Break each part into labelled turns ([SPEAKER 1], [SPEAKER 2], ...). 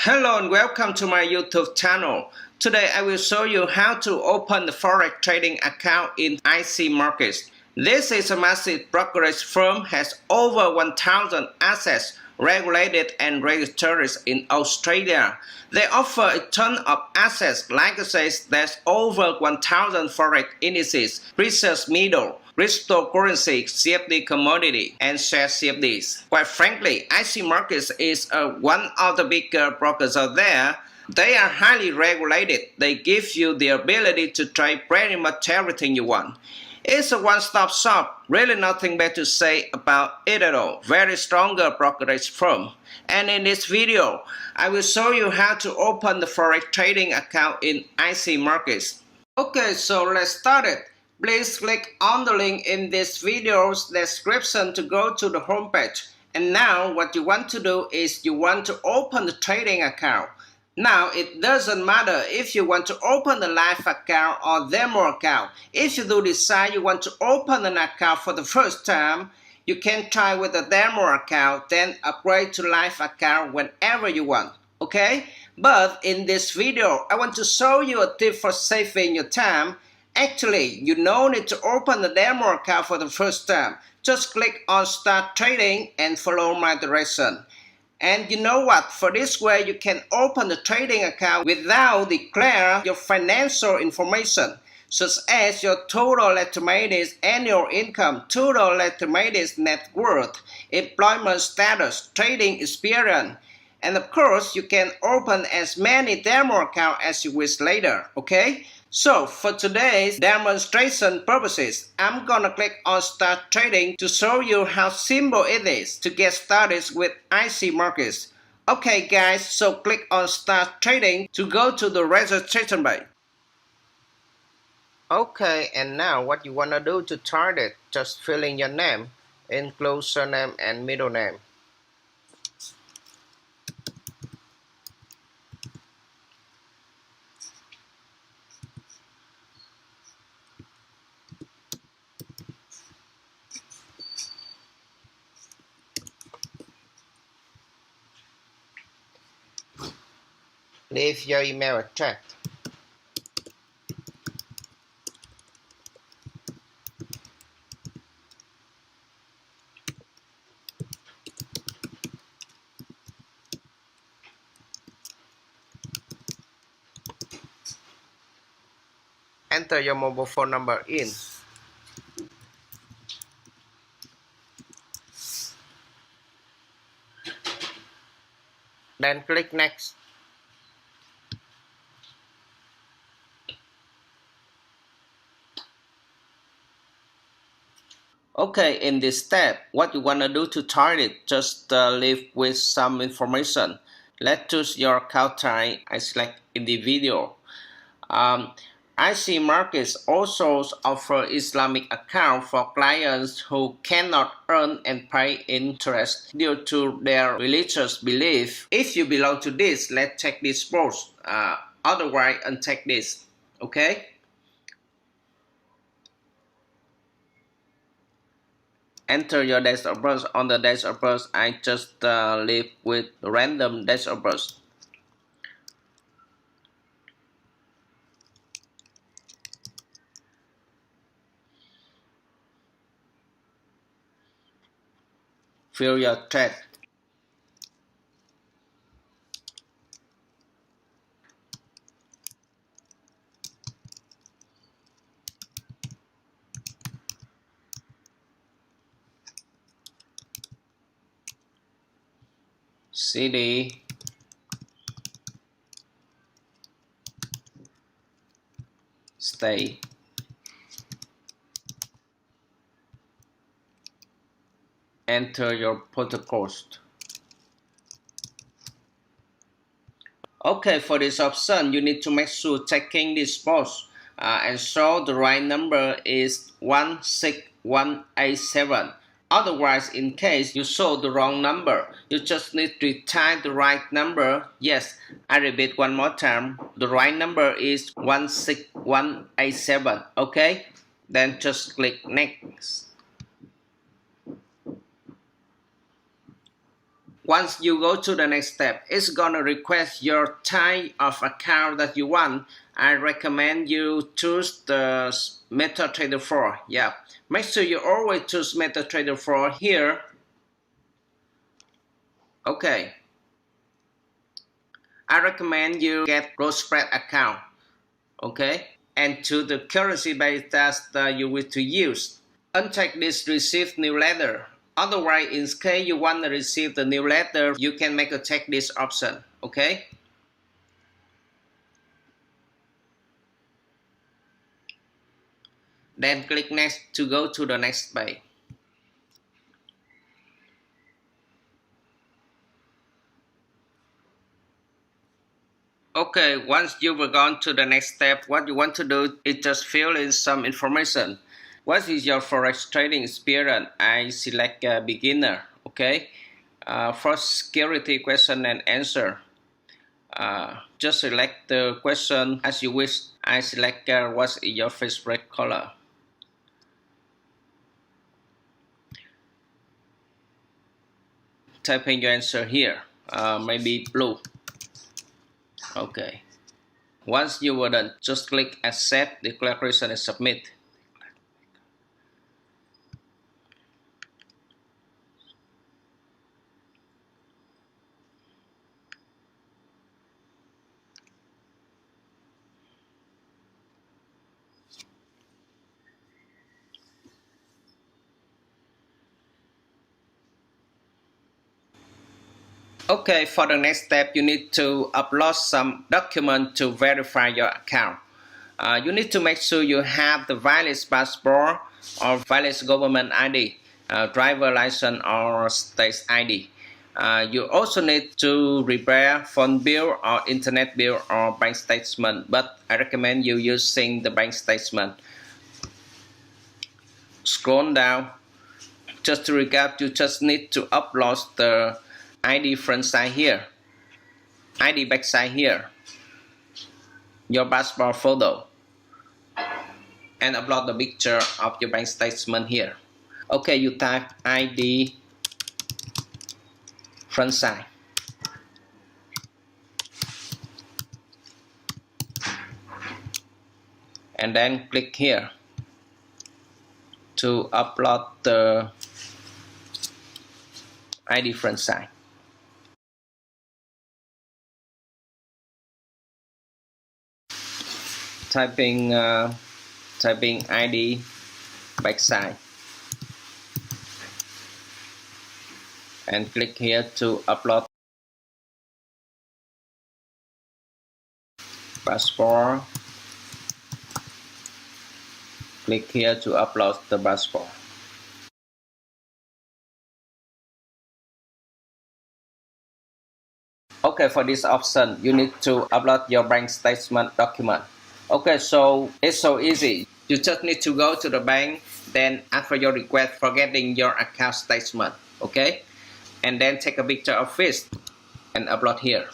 [SPEAKER 1] Hello and welcome to my YouTube channel. Today I will show you how to open the Forex trading account in IC Markets. This is a massive brokerage firm, has over 1,000 assets regulated and registered in Australia. They offer a ton of assets, like I say, there's over 1,000 Forex indices, research middle, cryptocurrency, CFD commodity, and share CFDs. Quite frankly, IC Markets is one of the bigger brokers out there. They are highly regulated. They give you the ability to trade pretty much everything you want. It's a one-stop shop, really nothing bad to say about it at all. Very stronger brokerage firm. And in this video, I will show you how to open the Forex trading account in IC Markets. Okay, so let's start it. Please click on the link in this video's description to go to the homepage. And now what you want to do is you want to open the trading account. Now it doesn't matter if you want to open a live account or demo account. If you do decide you want to open an account for the first time, you can try with a demo account, then upgrade to live account whenever you want. Okay? But in this video, I want to show you a tip for saving your time. Actually, you no need to open the demo account for the first time. Just click on Start Trading and follow my direction. And you know what? For this way, you can open the trading account without declare your financial information, such as your total estimated annual income, total estimated net worth, employment status, trading experience. And of course, you can open as many demo accounts as you wish later, okay? So for today's demonstration purposes, I'm gonna click on Start Trading to show you how simple it is to get started with IC Markets. Okay guys, so click on Start Trading to go to the registration page. Okay, and now what you wanna do to start it, just fill in your name, include surname and middle name. Leave your email address. Enter your mobile phone number in. Then click Next. Okay, in this step, what you want to do to start it, just leave with some information. Let's choose your account type. I select individual. IC Markets also offer Islamic account for clients who cannot earn and pay interest due to their religious belief. If you belong to this, let's check this box. Otherwise, uncheck this. Okay? Enter your date of birth. On the date of birth, I just leave with random date of birth. Fill your trade. CD, stay. Enter your postal code. Okay, for this option, you need to make sure checking this box and show the right number is 16187. Otherwise, in case you show the wrong number, you just need to type the right number. Yes, I repeat one more time. The right number is 16187. Okay, then just click Next. Once you go to the next step, it's gonna request your type of account that you want. I recommend you choose the MetaTrader 4. Yeah, make sure you always choose MetaTrader 4 here. Okay, I recommend you get growth spread account. Okay, and to the currency base that you wish to use. Uncheck this receive newsletter. Otherwise, in case you want to receive the newsletter, you can make a check this option. Okay. Then click next to go to the next page. Okay, once you've gone to the next step, what you want to do is just fill in some information. What is your Forex trading experience? I select beginner. Okay. For security question and answer, just select the question as you wish. I select what is your favorite color. Type in your answer here, maybe blue. Okay. Once you are done, just click accept declaration and submit. Okay, for the next step, you need to upload some document to verify your account. You need to make sure you have the valid passport or valid government ID, driver license or state ID. You also need to prepare phone bill or internet bill or bank statement, but I recommend you using the bank statement. Scroll down. Just to recap, you just need to upload the ID front side here, ID back side here, your passport photo, and upload the picture of your bank statement here. Okay, you type ID front side. And then click here to upload the ID front side. Typing ID backside and click here to upload passport. Click here to upload the passport. Okay, for this option, you need to upload your bank statement document. Okay, so it's so easy. You just need to go to the bank, then ask for your request for getting your account statement. Okay, and then take a picture of it and upload here.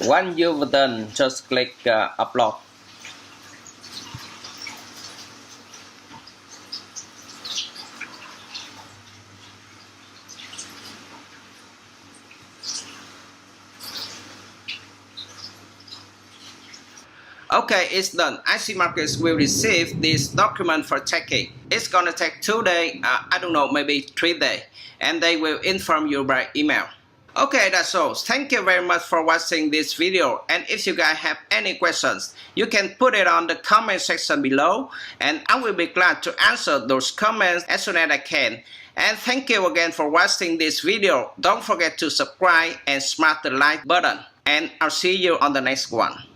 [SPEAKER 1] Once you've done, just click upload. Okay, it's done. IC Markets will receive this document for checking. It's gonna take 2 days, I don't know, maybe 3 days, and they will inform you by email. Okay, that's all. Thank you very much for watching this video, and if you guys have any questions, you can put it on the comment section below, and I will be glad to answer those comments as soon as I can. And thank you again for watching this video. Don't forget to subscribe and smash the like button, and I'll see you on the next one.